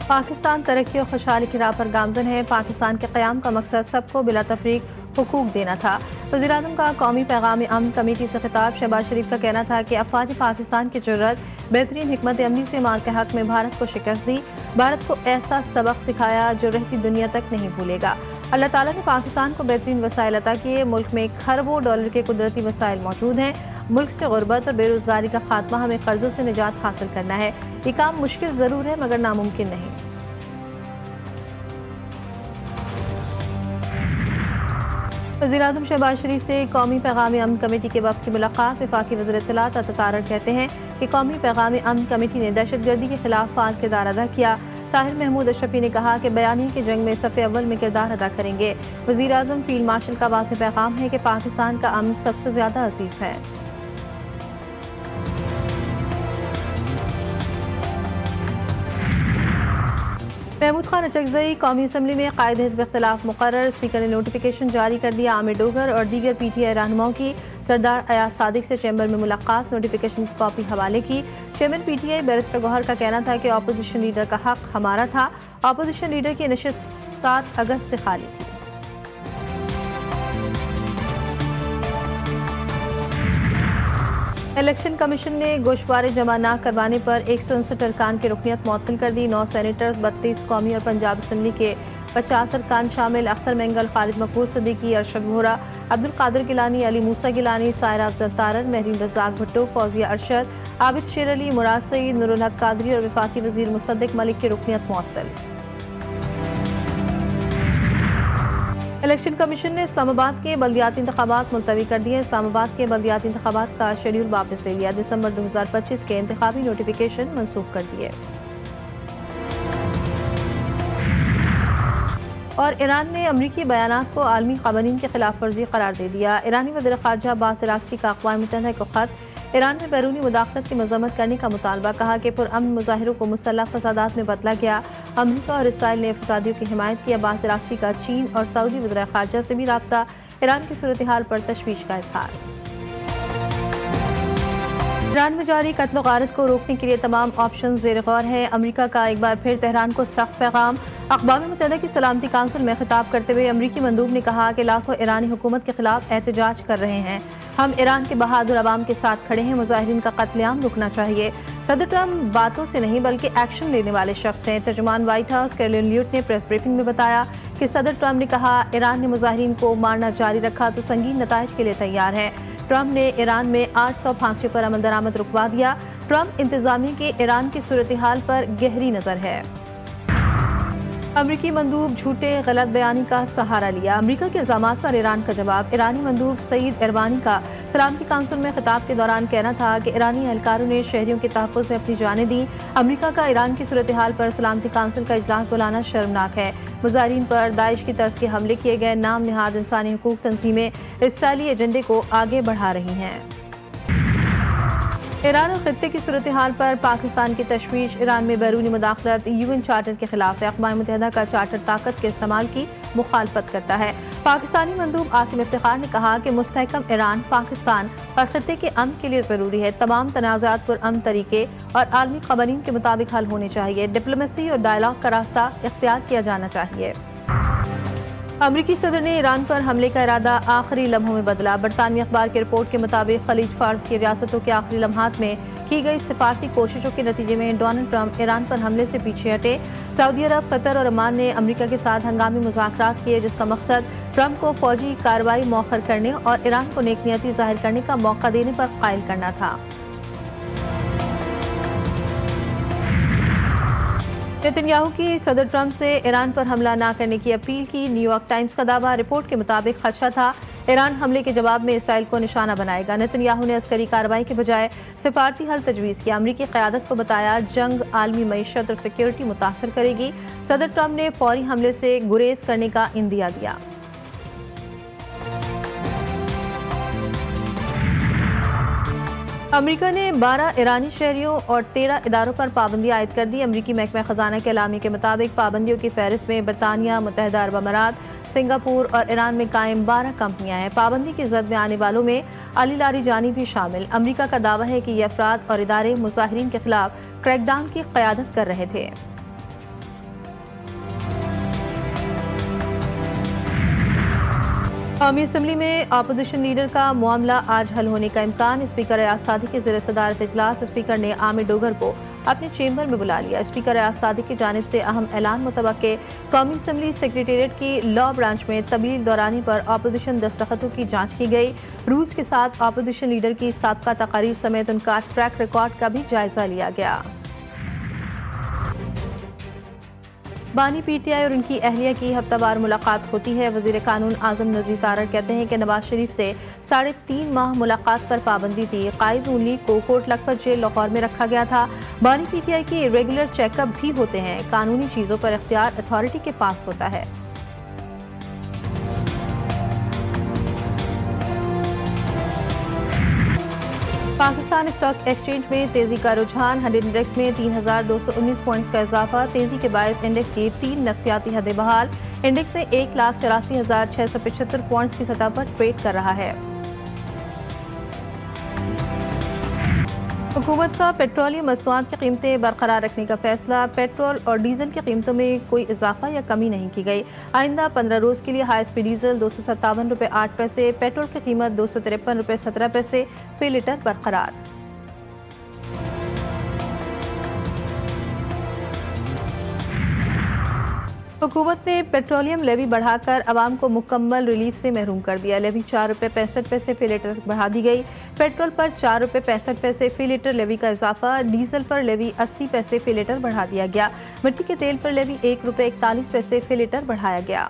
پاکستان ترقی اور خوشحالی کی راہ پر گامزن ہے۔ پاکستان کے قیام کا مقصد سب کو بلا تفریق حقوق دینا تھا۔ وزیراعظم کا قومی پیغام امن کمیٹی سے خطاب۔ شہباز شریف کا کہنا تھا کہ افواج پاکستان کی جرأت بہترین حکمت عملی سے مال کے حق میں بھارت کو شکست دی، بھارت کو ایسا سبق سکھایا جو رہتی دنیا تک نہیں بھولے گا۔ اللہ تعالیٰ نے پاکستان کو بہترین وسائل عطا کیے۔ ملک میں کھربوں ڈالر کے قدرتی وسائل موجود ہیں۔ ملک سے غربت اور بے روزگاری کا خاتمہ، ہمیں قرضوں سے نجات حاصل کرنا ہے۔ یہ کام مشکل ضرور ہے مگر ناممکن نہیں۔ وزیراعظم شہباز شریف سے قومی پیغام امن کمیٹی کے وفد کی ملاقات۔ وفاقی وزیر اطلاعات عطا طاہر کہتے ہیں کہ قومی پیغام امن کمیٹی نے دہشت گردی کے خلاف فعال کردار ادا کیا۔ طاہر محمود اشرفی نے کہا کہ بیانیے کی جنگ میں صف اول میں کردار ادا کریں گے۔ وزیراعظم فیلڈ مارشل کا واضح پیغام ہے کہ پاکستان کا امن سب سے زیادہ عزیز ہے۔ محمود خان اچکزئی قومی اسمبلی میں قائد حزب اختلاف مقرر۔ اسپیکر نے نوٹیفیکیشن جاری کر دیا۔ عامر ڈوگر اور دیگر پی ٹی آئی رہنماؤں کی سردار ایاز صادق سے چیمبر میں ملاقات۔ نوٹیفیکیشن کی کاپی حوالے کی۔ Chairman P T I barrister Gohar کا کہنا تھا کہ اپوزیشن لیڈر کا حق ہمارا تھا۔ اپوزیشن لیڈر کی نشست 7 اگست سے خالی تھی۔ الیکشن کمیشن نے گوشوارے جمع نہ کروانے پر 159 ارکان کی رکنیت معطل کر دی۔ 9 سینیٹرز، 32 قومی اور پنجاب اسمبلی کے 50 ارکان شامل اختر مینگل، خالد مقبول صدیقی، ارشد ووہرا، عبدالقادر گیلانی، علی موسیٰ گیلانی، سائرہ افضل طارر، مہرین رزاق بھٹو، فوزیہ ارشد، عابد شیر علی، مراد سعید، نور الحق قادری اور وفاقی وزیر مصدق ملک کی رکنیت معطل۔ الیکشن کمیشن نے اسلام آباد کے بلدیاتی انتخابات ملتوی کر دیے۔ اسلام آباد کے بلدیاتی انتخابات کا شیڈول واپس لے لیا۔ دسمبر 2025 کے انتخابی نوٹیفیکیشن منسوخ کر دیے۔ اور ایران نے امریکی بیانات کو عالمی قوانین کی خلاف ورزی قرار دے دیا۔ ایرانی وزیر خارجہ عباس عراقچی کا اقوام متحدہ کو خط۔ ایران میں بیرونی مداخلت کی مذمت کرنے کا مطالبہ، کہا کہ پرامن مظاہروں کو مسلح فسادات میں بدلا گیا۔ امریکہ اور اسرائیل نے فسادیوں کی حمایت کی۔ عباس عراقچی کا چین اور سعودی وزراء خارجہ سے بھی رابطہ، ایران کی صورتحال پر تشویش کا اظہار۔ ایران میں جاری قتل و غارت کو روکنے کے لیے تمام آپشن زیر غور ہیں۔ امریکہ کا ایک بار پھر تہران کو سخت پیغام۔ اقوام متحدہ کی سلامتی کونسل میں خطاب کرتے ہوئے امریکی مندوب نے کہا کہ لاکھوں ایرانی حکومت کے خلاف احتجاج کر رہے ہیں۔ ہم ایران کے بہادر عوام کے ساتھ کھڑے ہیں۔ مظاہرین کا قتل عام رکنا چاہیے۔ صدر ٹرمپ باتوں سے نہیں بلکہ ایکشن لینے والے شخص ہیں۔ ترجمان وائٹ ہاؤس کیرولین لیوٹ نے پریس بریفنگ میں بتایا کہ صدر ٹرمپ نے کہا ایران نے مظاہرین کو مارنا جاری رکھا تو سنگین نتائج کے لیے تیار ہے۔ ٹرمپ نے ایران میں 800 پھانسیوں پر عمل درآمد رکوا دیا۔ ٹرمپ انتظامیہ کے ایران کی صورتحال پر گہری نظر ہے۔ امریکی مندوب جھوٹے غلط بیانی کا سہارا لیا۔ امریکہ کے الزامات پر ایران کا جواب۔ ایرانی مندوب سعید ایروانی کا سلامتی کونسل میں خطاب کے دوران کہنا تھا کہ ایرانی اہلکاروں نے شہریوں کے تحفظ میں اپنی جانیں دیں۔ امریکہ کا ایران کی صورتحال پر سلامتی کونسل کا اجلاس بلانا شرمناک ہے۔ مظاہرین پر داعش کی طرز کے حملے کیے گئے۔ نام نہاد انسانی حقوق تنظیمیں اسرائیلی ایجنڈے کو آگے بڑھا رہی ہیں۔ ایران اور خطے کی صورتحال پر پاکستان کی تشویش۔ ایران میں بیرونی مداخلت UN چارٹر کے خلاف ہے۔ اقوام متحدہ کا چارٹر طاقت کے استعمال کی مخالفت کرتا ہے۔ پاکستانی مندوب عاصم افتخار نے کہا کہ مستحکم ایران پاکستان اور خطے کے امن کے لیے ضروری ہے۔ تمام تنازعات پرامن طریقے اور عالمی قوانین کے مطابق حل ہونے چاہیے۔ ڈپلومیسی اور ڈائیلاگ کا راستہ اختیار کیا جانا چاہیے۔ امریکی صدر نے ایران پر حملے کا ارادہ آخری لمحوں میں بدلا۔ برطانوی اخبار کی رپورٹ کے مطابق خلیج فارس کی ریاستوں کے آخری لمحات میں کی گئی سفارتی کوششوں کے نتیجے میں ڈونلڈ ٹرمپ ایران پر حملے سے پیچھے ہٹے۔ سعودی عرب، قطر اور عمان نے امریکہ کے ساتھ ہنگامی مذاکرات کیے جس کا مقصد ٹرمپ کو فوجی کارروائی مؤخر کرنے اور ایران کو نیک نیتی ظاہر کرنے کا موقع دینے پر قائل کرنا تھا۔ نتن یاہو کی صدر ٹرمپ سے ایران پر حملہ نہ کرنے کی اپیل کی۔ نیو یارک ٹائمز کا دعویٰ۔ رپورٹ کے مطابق خدشہ تھا ایران حملے کے جواب میں اسرائیل کو نشانہ بنائے گا۔ نتن یاہو نے عسکری کارروائی کے بجائے سفارتی حل تجویز کیا۔ امریکی قیادت کو بتایا جنگ عالمی معیشت اور سیکیورٹی متاثر کرے گی۔ صدر ٹرمپ نے فوری حملے سے گریز کرنے کا عندیہ دیا۔ امریکہ نے 12 ایرانی شہریوں اور 13 اداروں پر پابندی عائد کر دی۔ امریکی محکمہ خزانہ کے اعلامیے کے مطابق پابندیوں کی فہرست میں برطانیہ، متحدہ عرب امارات، سنگاپور اور ایران میں قائم 12 کمپنیاں ہیں۔ پابندی کی زد میں آنے والوں میں علی لاریجانی بھی شامل۔ امریکہ کا دعویٰ ہے کہ یہ افراد اور ادارے مظاہرین کے خلاف کریک ڈاؤن کی قیادت کر رہے تھے۔ قومی اسمبلی میں اپوزیشن لیڈر کا معاملہ آج حل ہونے کا امکان۔ اسپیکر ایاز صادق کے زیر صدارت اجلاس اسپیکر نے عامر ڈوگر کو اپنے چیمبر میں بلا لیا۔ اسپیکر ایاز صادق کی جانب سے اہم اعلان متوقع۔ قومی اسمبلی سیکریٹریٹ کی لا برانچ میں تبدیل دورانی پر اپوزیشن دستخطوں کی جانچ کی گئی۔ رولز کے ساتھ اپوزیشن لیڈر کی سابقہ تقاریر سمیت ان کا ٹریک ریکارڈ کا بھی جائزہ لیا گیا۔ بانی پی ٹی آئی اور ان کی اہلیہ کی ہفتہ وار ملاقات ہوتی ہے۔ وزیر قانون اعظم نذیر تارڑ کہتے ہیں کہ نواز شریف سے 3.5 ماہ ملاقات پر پابندی تھی۔ قائد نون لیگ کو کوٹ لکھپت جیل لاہور میں رکھا گیا تھا۔ بانی پی ٹی آئی کی ریگولر چیک اپ بھی ہوتے ہیں۔ قانونی چیزوں پر اختیار اتھارٹی کے پاس ہوتا ہے۔ پاکستان اسٹاک ایکسچینج میں تیزی کا رجحان۔ ہنڈریڈ انڈیکس میں 3,219 پوائنٹس کا اضافہ۔ تیزی کے باعث انڈیکس کی 3 نفسیاتی حدیں بحال۔ انڈیکس میں 1,84,675 پوائنٹس کی سطح پر ٹریڈ کر رہا ہے۔ حکومت کا پیٹرولیم مصنوعات کی قیمتیں برقرار رکھنے کا فیصلہ۔ پیٹرول اور ڈیزل کی قیمتوں میں کوئی اضافہ یا کمی نہیں کی گئی۔ آئندہ 15 روز کے لیے ہائی اسپیڈ ڈیزل 257 روپے 8 پیسے، پیٹرول کی قیمت 253 روپے 17 پیسے فی لیٹر برقرار۔ حکومت نے پیٹرولیم لیوی بڑھا کر عوام کو مکمل ریلیف سے محروم کر دیا۔ لیوی 4 روپے 65 پیسے فی لیٹر بڑھا دی گئی۔ پیٹرول پر 4 روپے 65 پیسے فی لیٹر لیوی کا اضافہ۔ ڈیزل پر لیوی 80 پیسے فی لیٹر بڑھا دیا گیا۔ مٹی کے تیل پر لیوی 1 روپے 41 پیسے فی لیٹر بڑھایا گیا۔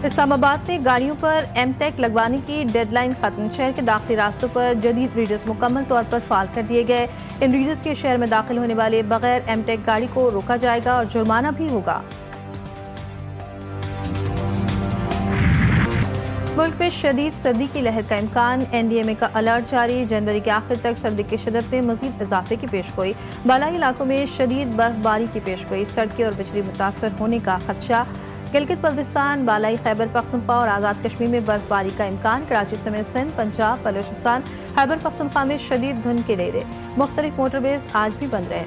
اسلام آباد میں گاڑیوں پر ایم ٹیگ لگوانے کی ڈیڈ لائن ختم۔ شہر کے داخلی راستوں پر جدید ریڈرز مکمل طور پر فعال کر دیے گئے۔ ان ریڈرز کے شہر میں داخل ہونے والے بغیر ایم ٹیگ گاڑی کو روکا جائے گا اور جرمانہ بھی ہوگا۔ ملک میں شدید سردی کی لہر کا امکان۔ این ڈی ایم اے کا الرٹ جاری۔ جنوری کے آخر تک سردی کی شدت میں مزید اضافے کی پیشگوئی۔ بالائی علاقوں میں شدید برف باری کی پیشگوئی۔ سڑکیں اور بجلی متاثر ہونے کا خدشہ۔ گلگت بلتستان، بالائی خیبر پختونخوا اور آزاد کشمیر میں برف باری کا امکان۔ کراچی سمیت سندھ، پنجاب، بلوچستان، خیبر پختونخوا میں شدید دھند کے ڈیرے۔ مختلف موٹر ویز آج بھی بند رہے۔